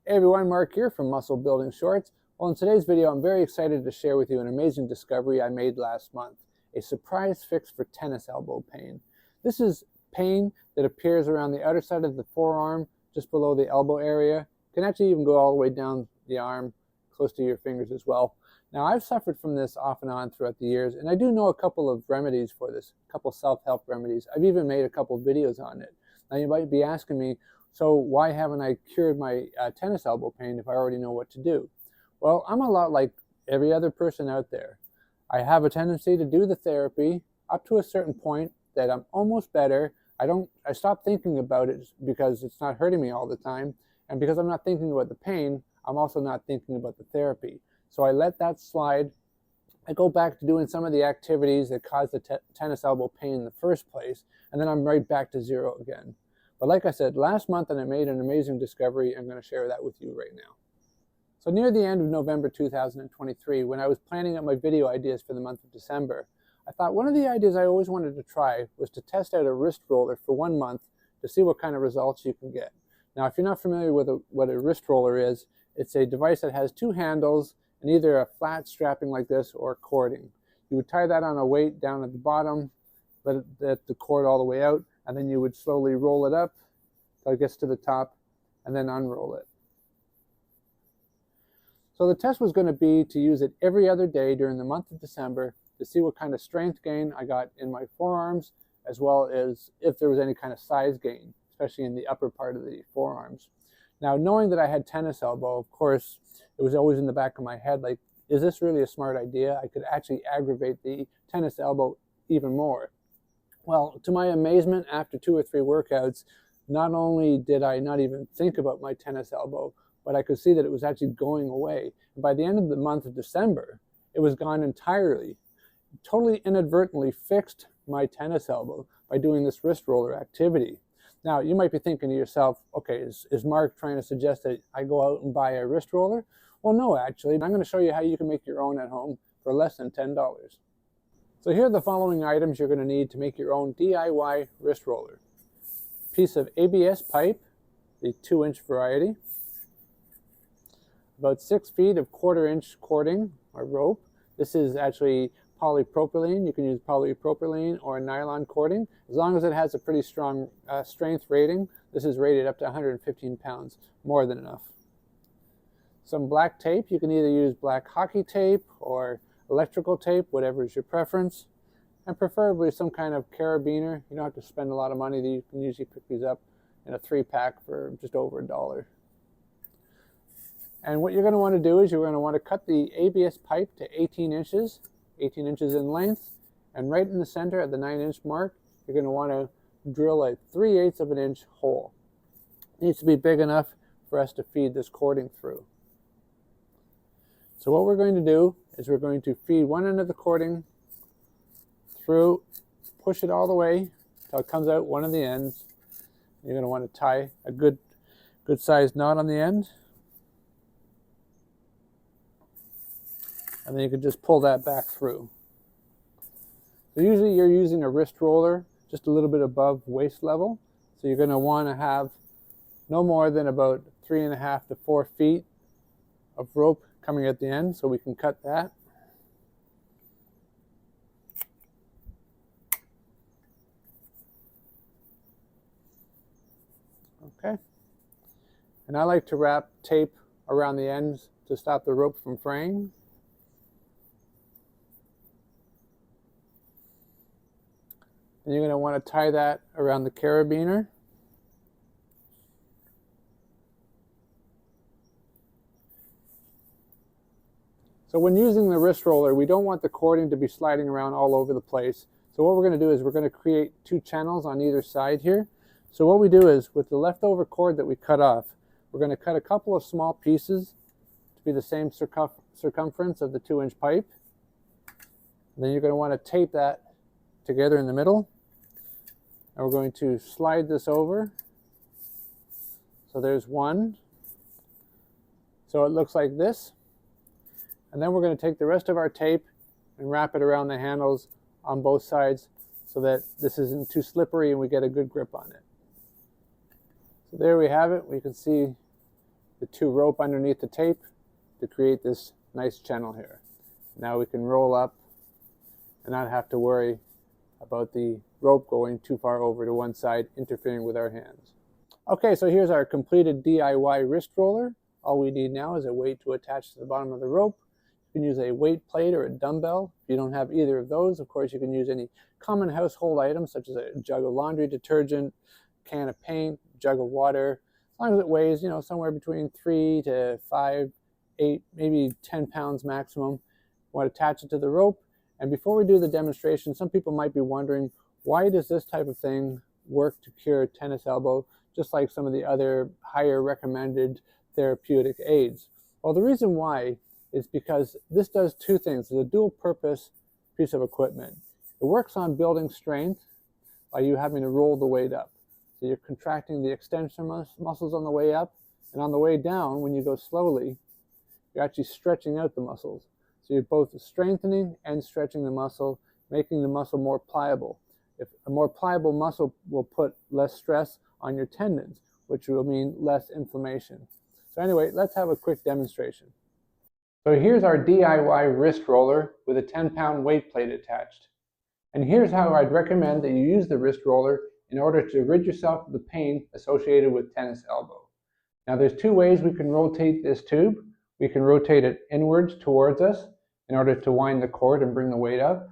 Hey everyone, Mark here from Muscle Building Shorts. Well, in today's video, I'm very excited to share with you an amazing discovery I made last month, a surprise fix for tennis elbow pain. This is pain that appears around the outer side of the forearm, just below the elbow area. It can actually even go all the way down the arm, close to your fingers as well. Now, I've suffered from this off and on throughout the years, and I do know a couple of remedies for this, a couple self-help remedies. I've even made a couple of videos on it. Now, you might be asking me, so why haven't I cured my tennis elbow pain if I already know what to do? Well, I'm a lot like every other person out there. I have a tendency to do the therapy up to a certain point that I'm almost better. I stop thinking about it because it's not hurting me all the time. And because I'm not thinking about the pain, I'm also not thinking about the therapy. So I let that slide. I go back to doing some of the activities that caused the tennis elbow pain in the first place, and then I'm right back to zero again. But like I said, last month I made an amazing discovery. I'm going to share that with you right now. So near the end of November 2023, when I was planning out my video ideas for the month of December, I thought one of the ideas I always wanted to try was to test out a wrist roller for 1 month to see what kind of results you can get. Now, if you're not familiar with what a wrist roller is, it's a device that has two handles and either a flat strapping like this or cording. You would tie that on a weight down at the bottom, let the cord all the way out, and then you would slowly roll it up till it gets to the top and then unroll it. So the test was going to be to use it every other day during the month of December to see what kind of strength gain I got in my forearms, as well as if there was any kind of size gain, especially in the upper part of the forearms. Now, knowing that I had tennis elbow, of course, it was always in the back of my head, like, is this really a smart idea? I could actually aggravate the tennis elbow even more. Well, to my amazement, after 2 or 3 workouts, not only did I not even think about my tennis elbow, but I could see that it was actually going away. And by the end of the month of December, it was gone entirely. Totally inadvertently fixed my tennis elbow by doing this wrist roller activity. Now, you might be thinking to yourself, okay, is Mark trying to suggest that I go out and buy a wrist roller? Well, no, actually. I'm going to show you how you can make your own at home for less than $10. So here are the following items you're going to need to make your own DIY wrist roller. A piece of ABS pipe, the 2-inch variety, about 6 feet of 1/4-inch cording or rope. This is actually polypropylene. You can use polypropylene or nylon cording. As long as it has a pretty strong strength rating, this is rated up to 115 pounds, more than enough. Some black tape. You can either use black hockey tape or electrical tape, whatever is your preference, and preferably some kind of carabiner. You don't have to spend a lot of money. You can usually pick these up in a 3-pack for just over $1. And what you're going to want to do is you're going to want to cut the ABS pipe to 18 inches in length, and right in the center at the 9-inch mark, you're going to want to drill a 3/8 of an inch hole. It needs to be big enough for us to feed this cording through. So what we're going to do is we're going to feed one end of the cording through, push it all the way until it comes out one of the ends. You're going to want to tie a good sized knot on the end. And then you can just pull that back through. So usually you're using a wrist roller just a little bit above waist level. So you're going to want to have no more than about 3.5 to 4 feet of rope coming at the end, so we can cut that. Okay. And I like to wrap tape around the ends to stop the rope from fraying. And you're going to want to tie that around the carabiner. So when using the wrist roller, we don't want the cording to be sliding around all over the place. So what we're going to do is we're going to create 2 channels on either side here. So what we do is, with the leftover cord that we cut off, we're going to cut a couple of small pieces to be the same circumference of the 2-inch pipe. And then you're going to want to tape that together in the middle. And we're going to slide this over. So there's one. So it looks like this. And then we're going to take the rest of our tape and wrap it around the handles on both sides so that this isn't too slippery and we get a good grip on it. So there we have it. We can see the two rope underneath the tape to create this nice channel here. Now we can roll up and not have to worry about the rope going too far over to one side, interfering with our hands. Okay, so here's our completed DIY wrist roller. All we need now is a weight to attach to the bottom of the rope. You can use a weight plate or a dumbbell. If you don't have either of those, of course, you can use any common household items such as a jug of laundry detergent, can of paint, jug of water. As long as it weighs, somewhere between 3 to 5, 8, maybe 10 pounds maximum. You want to attach it to the rope. And before we do the demonstration, some people might be wondering, why does this type of thing work to cure tennis elbow, just like some of the other higher recommended therapeutic aids? Well, the reason why is because this does two things. It's a dual purpose piece of equipment. It works on building strength by you having to roll the weight up. So you're contracting the extensor muscles on the way up, and on the way down, when you go slowly, you're actually stretching out the muscles. So you're both strengthening and stretching the muscle, making the muscle more pliable. If a more pliable muscle will put less stress on your tendons, which will mean less inflammation. So anyway, let's have a quick demonstration. So here's our DIY wrist roller with a 10-pound weight plate attached. And here's how I'd recommend that you use the wrist roller in order to rid yourself of the pain associated with tennis elbow. Now there's two ways we can rotate this tube. We can rotate it inwards towards us in order to wind the cord and bring the weight up,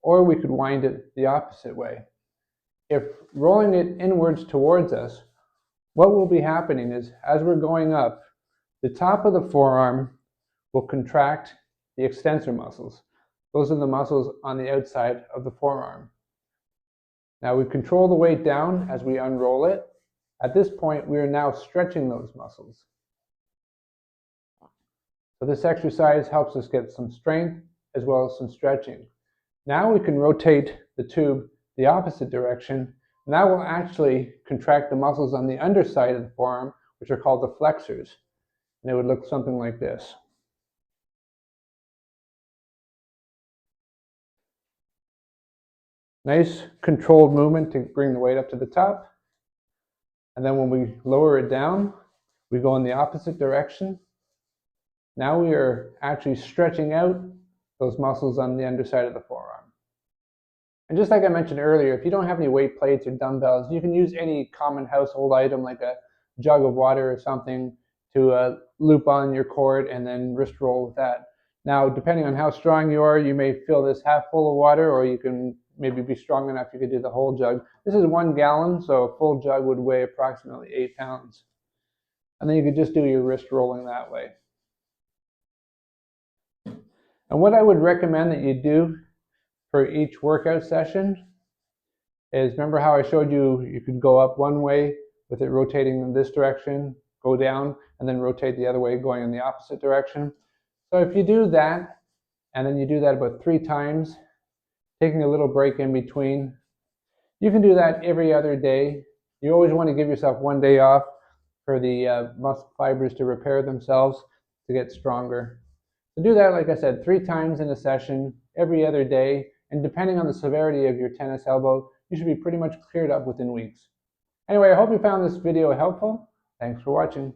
or we could wind it the opposite way. If rolling it inwards towards us, what will be happening is, as we're going up, the top of the forearm will contract the extensor muscles. Those are the muscles on the outside of the forearm. Now we control the weight down as we unroll it. At this point, we are now stretching those muscles. So this exercise helps us get some strength as well as some stretching. Now we can rotate the tube the opposite direction, and that will actually contract the muscles on the underside of the forearm, which are called the flexors. And it would look something like this. Nice controlled movement to bring the weight up to the top. And then when we lower it down, we go in the opposite direction. Now we are actually stretching out those muscles on the underside of the forearm. And just like I mentioned earlier, if you don't have any weight plates or dumbbells, you can use any common household item like a jug of water or something to loop on your cord and then wrist roll with that. Now, depending on how strong you are, you may fill this half full of water, or you can maybe be strong enough you could do the whole jug. This is 1 gallon, so a full jug would weigh approximately 8 pounds. And then you could just do your wrist rolling that way. And what I would recommend that you do for each workout session is, remember how I showed you, you could go up one way with it rotating in this direction, go down, and then rotate the other way going in the opposite direction. So if you do that, and then you do that about 3 times, taking a little break in between, you can do that every other day. You always want to give yourself 1 day off for the muscle fibers to repair themselves to get stronger. So do that, like I said, 3 times in a session, every other day, and depending on the severity of your tennis elbow, you should be pretty much cleared up within weeks. Anyway, I hope you found this video helpful. Thanks for watching.